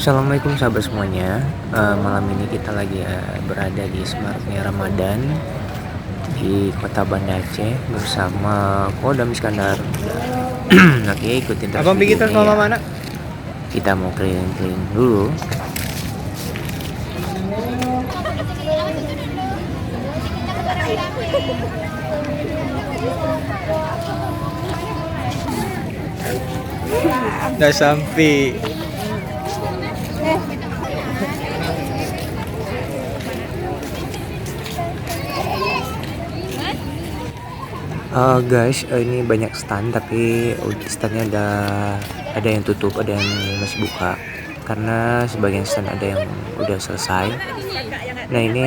Assalamualaikum sahabat semuanya. Malam ini kita lagi berada di Semaraknya Ramadan di Kota Banda Aceh bersama Kodam Iskandar. Oke, ikutin terus Abang pergi terus videonya ya. mama mana? Kita mau keliling-keliling dulu. Dah sampai. Guys, ini banyak stand tapi standnya ada yang tutup, ada yang masih buka. Karena sebagian stand ada yang udah selesai. Nah ini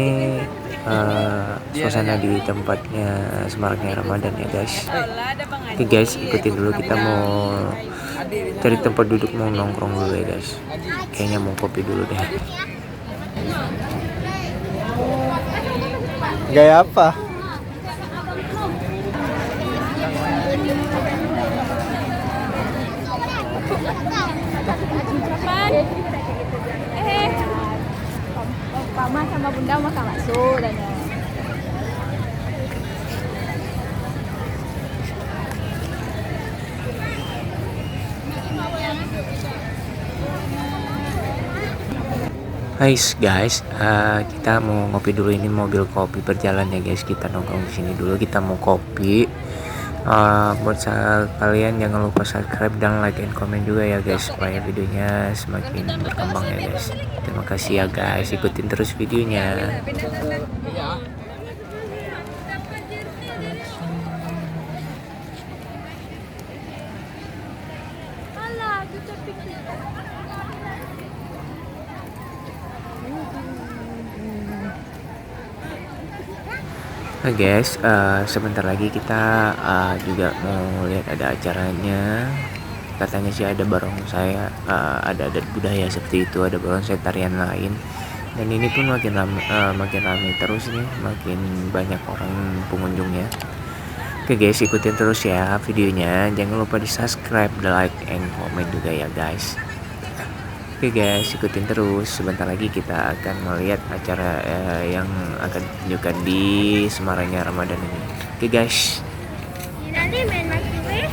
suasana di tempatnya Semaraknya Ramadan ya guys. Oke guys, ikutin dulu, kita mau cari tempat duduk, mau nongkrong dulu ya guys. Kayaknya mau kopi dulu deh. Gaya apa? Mama sama bunda mau masuk dan Hai guys, kita mau ngopi dulu, ini mobil kopi berjalan ya guys. Kita nongkrong di sini dulu, kita mau kopi. Buat kalian jangan lupa subscribe dan like and comment juga ya guys, supaya videonya semakin berkembang ya guys. Terima kasih ya guys, ikutin terus videonya. Nah guys, sebentar lagi kita juga mau lihat ada acaranya. Katanya sih ada barongsai, ada adat budaya seperti itu, ada barongsai tarian lain. Dan ini pun makin ramai terus nih, makin banyak orang pengunjungnya. Oke guys, ikutin terus ya videonya. Jangan lupa di subscribe, like, and comment juga ya guys. Oke guys, ikutin terus. Sebentar lagi kita akan melihat acara yang akan ditunjukkan di Semaraknya Ramadan ini. Oke guys. nanti main microwave.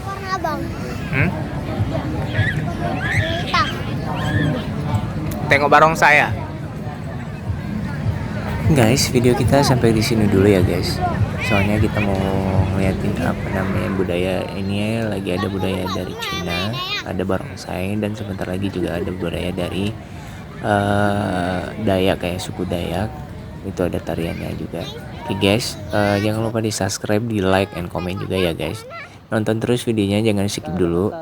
Warna bang. Hitam. Tengok barongsai ya. Guys, video kita sampai di sini dulu ya guys. Soalnya kita mau ngeliatin apa namanya budaya ini, lagi ada budaya dari Cina, ada barongsai, dan sebentar lagi juga ada budaya dari Dayak, kayak suku Dayak. Itu ada tariannya juga. Oke guys, jangan lupa di subscribe, di like, and comment juga ya guys. Nonton terus videonya, jangan skip dulu.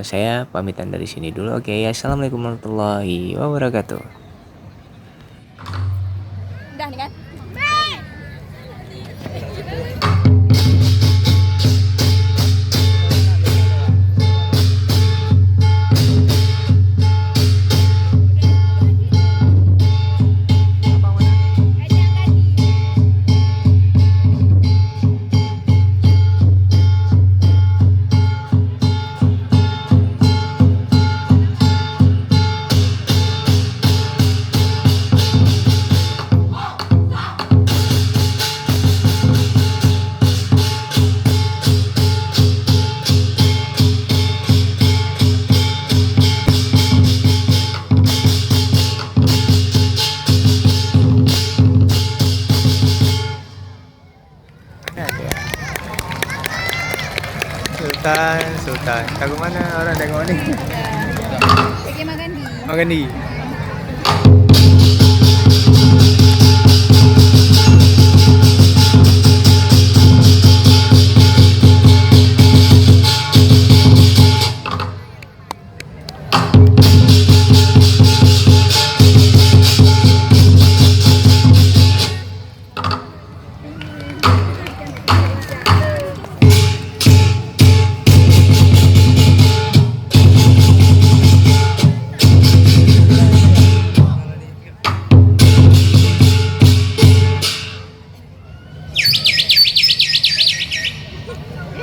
Saya pamitan dari sini dulu. Oke, assalamualaikum warahmatullahi wabarakatuh. Udah nih kan? Tahu mana orang tengok ni? Pergi makan di. Makan ni.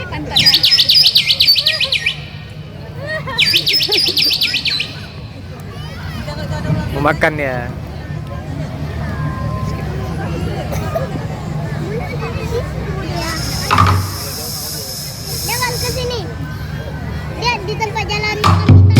Pantatnya. Mau makan ya. Jangan ke sini. Dia di tempat jalan makan kita.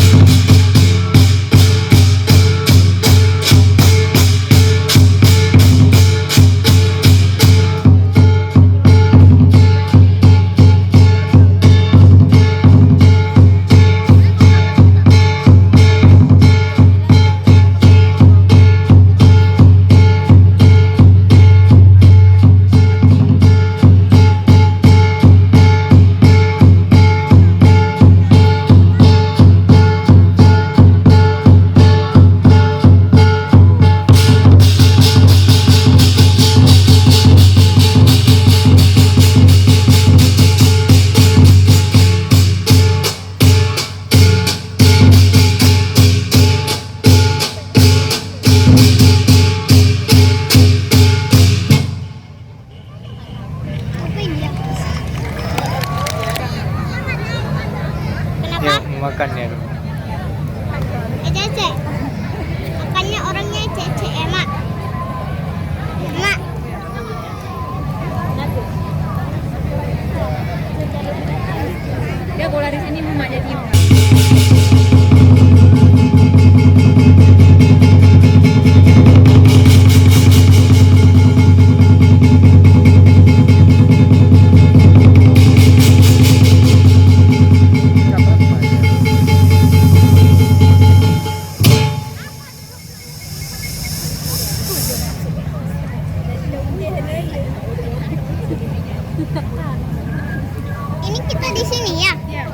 Ya, mau makan ya. Cece. Makannya orangnya Cece, Mak. Mak. Dia bola di sini Mak jadi. Ini kita di sini ya? Iya.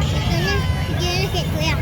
Katanya segini situ ya.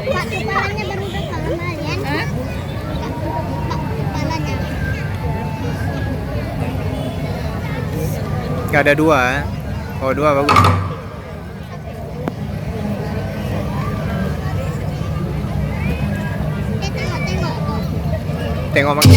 Pak, kepalanya baru udah sama kalian. Pak, kepalanya. Gak ada dua. Oh, dua bagus. Tengok. Tengok makan.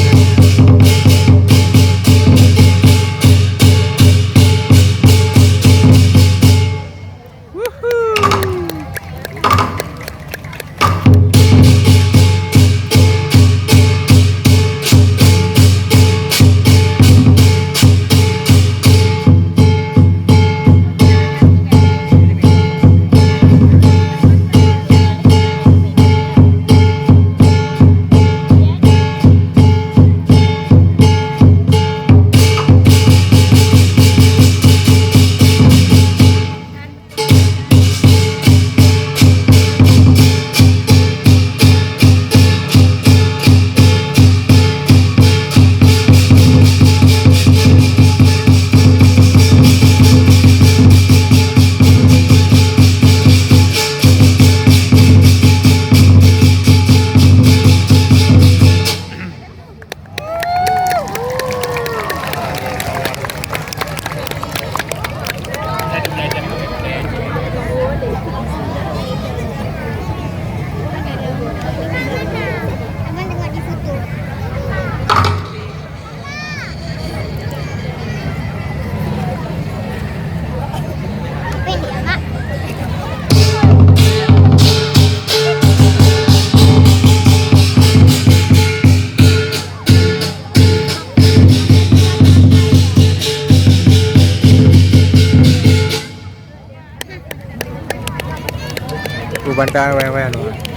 Bukan kan wayan-wayan.